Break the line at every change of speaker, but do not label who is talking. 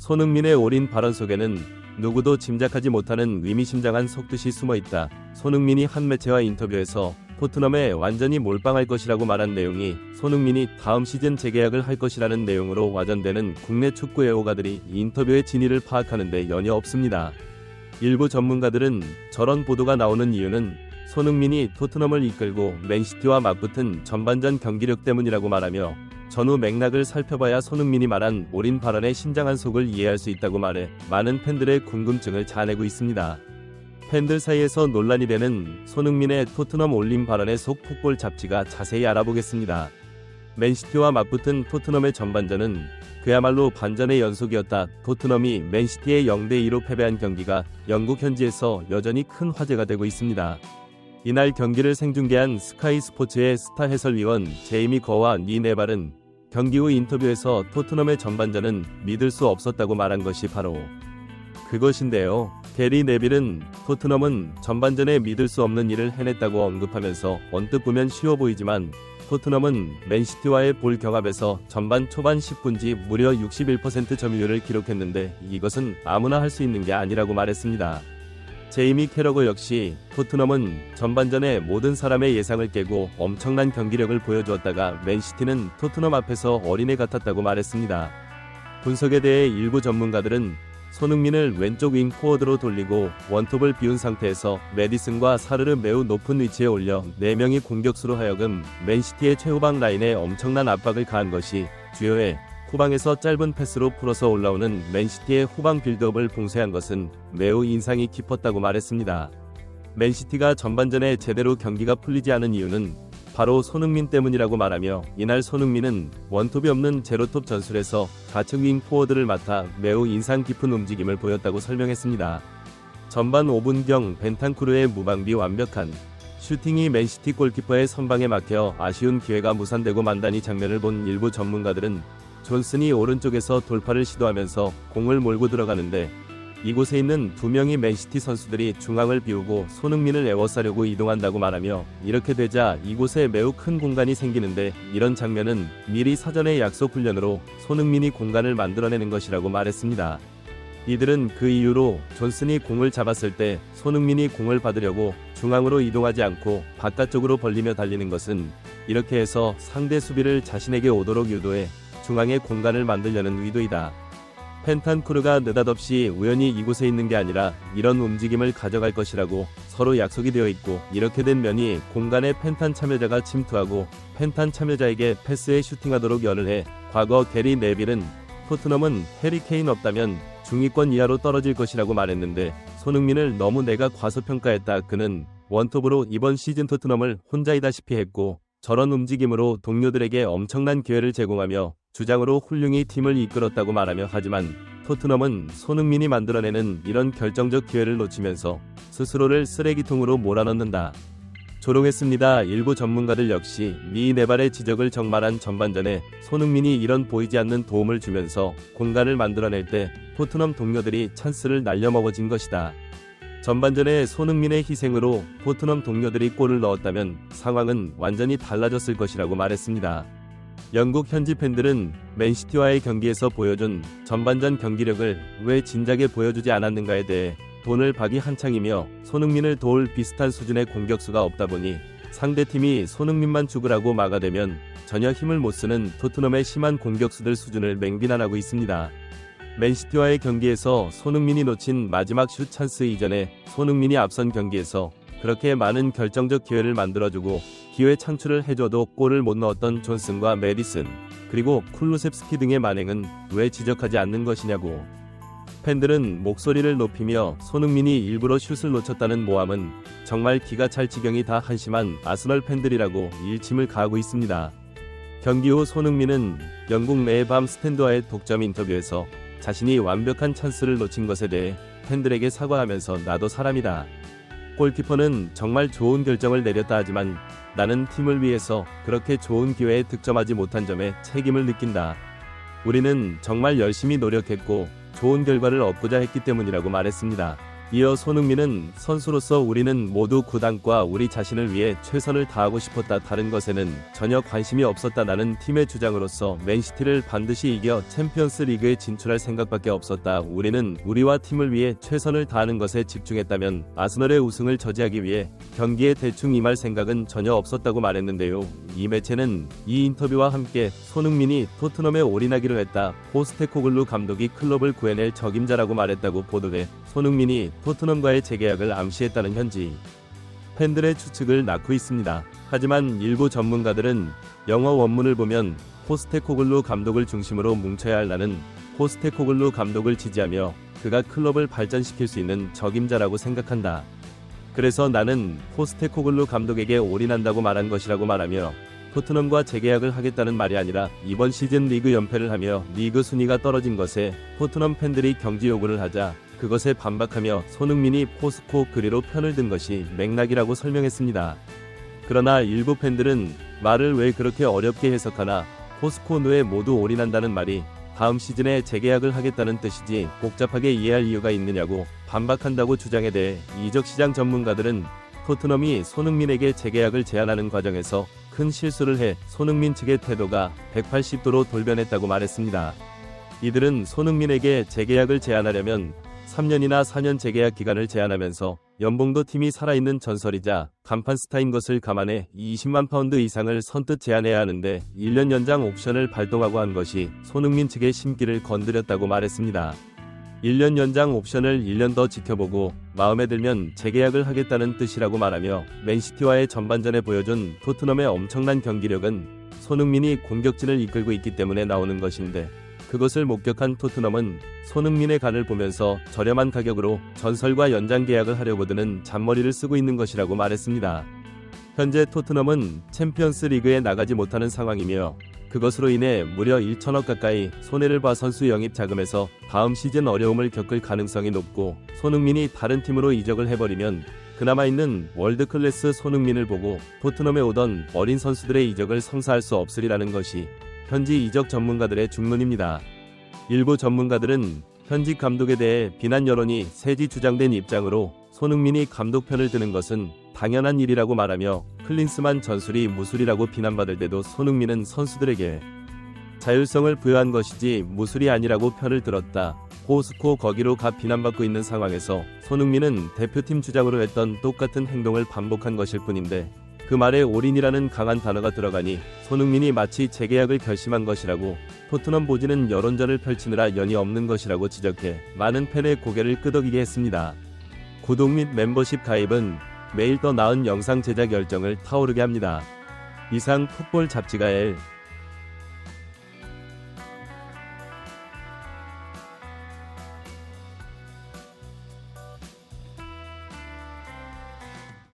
손흥민의 올인 발언 속에는 누구도 짐작하지 못하는 의미심장한 속뜻이 숨어있다. 손흥민이 한 매체와 인터뷰에서 토트넘에 완전히 몰빵할 것이라고 말한 내용이 손흥민이 다음 시즌 재계약을 할 것이라는 내용으로 와전되는 국내 축구 애호가들이 인터뷰의 진위를 파악하는 데 연혀 없습니다. 일부 전문가들은 저런 보도가 나오는 이유는 손흥민이 토트넘을 이끌고 맨시티와 맞붙은 전반전 경기력 때문이라고 말하며 전후 맥락을 살펴봐야 손흥민이 말한 올인 발언의 심장한 속을 이해할 수 있다고 말해 많은 팬들의 궁금증을 자아내고 있습니다. 팬들 사이에서 논란이 되는 손흥민의 토트넘 올린 발언의 속 풋볼 잡지가 자세히 알아보겠습니다. 맨시티와 맞붙은 토트넘의 전반전은 그야말로 반전의 연속이었다. 토트넘이 맨시티에 0대2로 패배한 경기가 영국 현지에서 여전히 큰 화제가 되고 있습니다. 이날 경기를 생중계한 스카이 스포츠의 스타 해설위원 제이미 거와 니 네발은 경기 후 인터뷰에서 토트넘의 전반전은 믿을 수 없었다고 말한 것이 바로 그것인데요. 게리 네빌은 토트넘은 전반전에 믿을 수 없는 일을 해냈다고 언급하면서 언뜻 보면 쉬워 보이지만 토트넘은 맨시티와의 볼 경합에서 전반 초반 10분지 무려 61% 점유율을 기록했는데 이것은 아무나 할 수 있는 게 아니라고 말했습니다. 제이미 캐러거 역시 토트넘은 전반전에 모든 사람의 예상을 깨고 엄청난 경기력을 보여주었다가 맨시티는 토트넘 앞에서 어린애 같았다고 말했습니다. 분석에 대해 일부 전문가들은 손흥민을 왼쪽 윙 포워드로 돌리고 원톱을 비운 상태에서 메디슨과 사르를 매우 높은 위치에 올려 4명이 공격수로 하여금 맨시티의 최후방 라인에 엄청난 압박을 가한 것이 주요해 후방에서 짧은 패스로 풀어서 올라오는 맨시티의 후방 빌드업을 봉쇄한 것은 매우 인상이 깊었다고 말했습니다. 맨시티가 전반전에 제대로 경기가 풀리지 않은 이유는 바로 손흥민 때문이라고 말하며 이날 손흥민은 원톱이 없는 제로톱 전술에서 좌측 윙 포워드를 맡아 매우 인상 깊은 움직임을 보였다고 설명했습니다. 전반 5분경 벤탄쿠르의 무방비 완벽한 슈팅이 맨시티 골키퍼의 선방에 막혀 아쉬운 기회가 무산되고 만다니 장면을 본 일부 전문가들은 존슨이 오른쪽에서 돌파를 시도하면서 공을 몰고 들어가는데 이곳에 있는 2명의 맨시티 선수들이 중앙을 비우고 손흥민을 에워싸려고 이동한다고 말하며 이렇게 되자 이곳에 매우 큰 공간이 생기는데 이런 장면은 미리 사전의 약속 훈련으로 손흥민이 공간을 만들어내는 것이라고 말했습니다. 이들은 그 이유로 존슨이 공을 잡았을 때 손흥민이 공을 받으려고 중앙으로 이동하지 않고 바깥쪽으로 벌리며 달리는 것은 이렇게 해서 상대 수비를 자신에게 오도록 유도해 중앙에 공간을 만들려는 의도이다. 펜탄쿠르가 느닷없이 우연히 이곳에 있는 게 아니라 이런 움직임을 가져갈 것이라고 서로 약속이 되어 있고 이렇게 된 면이 공간에 펜탄 참여자가 침투하고 펜탄 참여자에게 패스에 슈팅하도록 열을 해 과거 게리 네빌은 토트넘은 해리 케인 없다면 중위권 이하로 떨어질 것이라고 말했는데 손흥민을 너무 내가 과소평가했다. 그는 원톱으로 이번 시즌 토트넘을 혼자이다시피 했고 저런 움직임으로 동료들에게 엄청난 기회를 제공하며 주장으로 훌륭히 팀을 이끌었다고 말하며 하지만 토트넘은 손흥민이 만들어내는 이런 결정적 기회를 놓치면서 스스로를 쓰레기통으로 몰아넣는다. 조롱했습니다. 일부 전문가들 역시 니 네발의 지적을 적말한 전반전에 손흥민이 이런 보이지 않는 도움을 주면서 공간을 만들어낼 때 토트넘 동료들이 찬스를 날려먹어진 것이다. 전반전에 손흥민의 희생으로 토트넘 동료들이 골을 넣었다면 상황은 완전히 달라졌을 것이라고 말했습니다. 영국 현지 팬들은 맨시티와의 경기에서 보여준 전반전 경기력을 왜 진작에 보여주지 않았는가에 대해 돈을 박이 한창이며 손흥민을 도울 비슷한 수준의 공격수가 없다 보니 상대팀이 손흥민만 죽으라고 막아대면 전혀 힘을 못 쓰는 토트넘의 심한 공격수들 수준을 맹비난하고 있습니다. 맨시티와의 경기에서 손흥민이 놓친 마지막 슛 찬스 이전에 손흥민이 앞선 경기에서 그렇게 많은 결정적 기회를 만들어주고 기회 창출을 해줘도 골을 못 넣었던 존슨과 메디슨 그리고 쿨루셉스키 등의 만행은 왜 지적하지 않는 것이냐고. 팬들은 목소리를 높이며 손흥민이 일부러 슛을 놓쳤다는 모함은 정말 기가 찰 지경이 다 한심한 아스널 팬들이라고 일침을 가하고 있습니다. 경기 후 손흥민은 영국 내의 밤 스탠드와의 독점 인터뷰에서 자신이 완벽한 찬스를 놓친 것에 대해 팬들에게 사과하면서 나도 사람이다. 골키퍼는 정말 좋은 결정을 내렸다 하지만 나는 팀을 위해서 그렇게 좋은 기회에 득점하지 못한 점에 책임을 느낀다. 우리는 정말 열심히 노력했고 좋은 결과를 얻고자 했기 때문이라고 말했습니다. 이어 손흥민은 선수로서 우리는 모두 구단과 우리 자신을 위해 최선을 다하고 싶었다. 다른 것에는 전혀 관심이 없었다. 나는 팀의 주장으로서 맨시티를 반드시 이겨 챔피언스 리그에 진출할 생각밖에 없었다. 우리는 우리와 팀을 위해 최선을 다하는 것에 집중했다면 아스널의 우승을 저지하기 위해 경기에 대충 임할 생각은 전혀 없었다고 말했는데요. 이 매체는 이 인터뷰와 함께 손흥민이 토트넘에 올인하기로 했다. 포스테코글루 감독이 클럽을 구해낼 적임자라고 말했다고 보도돼 손흥민이 토트넘과의 재계약을 암시했다는 현지 팬들의 추측을 낳고 있습니다. 하지만 일부 전문가들은 영어 원문을 보면 포스테코글루 감독을 중심으로 뭉쳐야 할 나는 포스테코글루 감독을 지지하며 그가 클럽을 발전시킬 수 있는 적임자라고 생각한다. 그래서 나는 포스테코글루 감독에게 올인한다고 말한 것이라고 말하며 토트넘과 재계약을 하겠다는 말이 아니라 이번 시즌 리그 연패를 하며 리그 순위가 떨어진 것에 토트넘 팬들이 경지 요구를 하자 그것에 반박하며 손흥민이 포스코 그리로 편을 든 것이 맥락이라고 설명했습니다. 그러나 일부 팬들은 말을 왜 그렇게 어렵게 해석하나 포스코누에 모두 올인한다는 말이 다음 시즌에 재계약을 하겠다는 뜻이지 복잡하게 이해할 이유가 있느냐고 반박한다고 주장에 대해 이적시장 전문가들은 토트넘이 손흥민에게 재계약을 제안하는 과정에서 큰 실수를 해 손흥민 측의 태도가 180도로 돌변했다고 말했습니다. 이들은 손흥민에게 재계약을 제안하려면 3년이나 4년 재계약 기간을 제한하면서 연봉도 팀이 살아있는 전설이자 간판 스타인 것을 감안해 20만 파운드 이상을 선뜻 제한해야 하는데 1년 연장 옵션을 발동하고 한 것이 손흥민 측의 심기를 건드렸다고 말했습니다. 1년 연장 옵션을 1년 더 지켜보고 마음에 들면 재계약을 하겠다는 뜻이라고 말하며 맨시티와의 전반전에 보여준 토트넘의 엄청난 경기력은 손흥민이 공격진을 이끌고 있기 때문에 나오는 것인데 그것을 목격한 토트넘은 손흥민의 간을 보면서 저렴한 가격으로 전설과 연장 계약을 하려고 드는 잔머리를 쓰고 있는 것이라고 말했습니다. 현재 토트넘은 챔피언스 리그에 나가지 못하는 상황이며 그것으로 인해 무려 1천억 가까이 손해를 봐 선수 영입 자금에서 다음 시즌 어려움을 겪을 가능성이 높고 손흥민이 다른 팀으로 이적을 해버리면 그나마 있는 월드클래스 손흥민을 보고 토트넘에 오던 어린 선수들의 이적을 성사할 수 없으리라는 것이 현지 이적 전문가들의 중론입니다. 일부 전문가들은 현직 감독에 대해 비난 여론이 세지 주장된 입장으로 손흥민이 감독 편을 드는 것은 당연한 일이라고 말하며 클린스만 전술이 무술이라고 비난받을 때도 손흥민은 선수들에게 자율성을 부여한 것이지 무술이 아니라고 편을 들었다. 포스코 거기로 가 비난받고 있는 상황에서 손흥민은 대표팀 주장으로 했던 똑같은 행동을 반복한 것일 뿐인데 그 말에 올인이라는 강한 단어가 들어가니 손흥민이 마치 재계약을 결심한 것이라고 토트넘 보지는 여론전을 펼치느라 연이 없는 것이라고 지적해 많은 팬의 고개를 끄덕이게 했습니다. 구독 및 멤버십 가입은 매일 더 나은 영상 제작 열정을 타오르게 합니다. 이상 풋볼 잡지가 L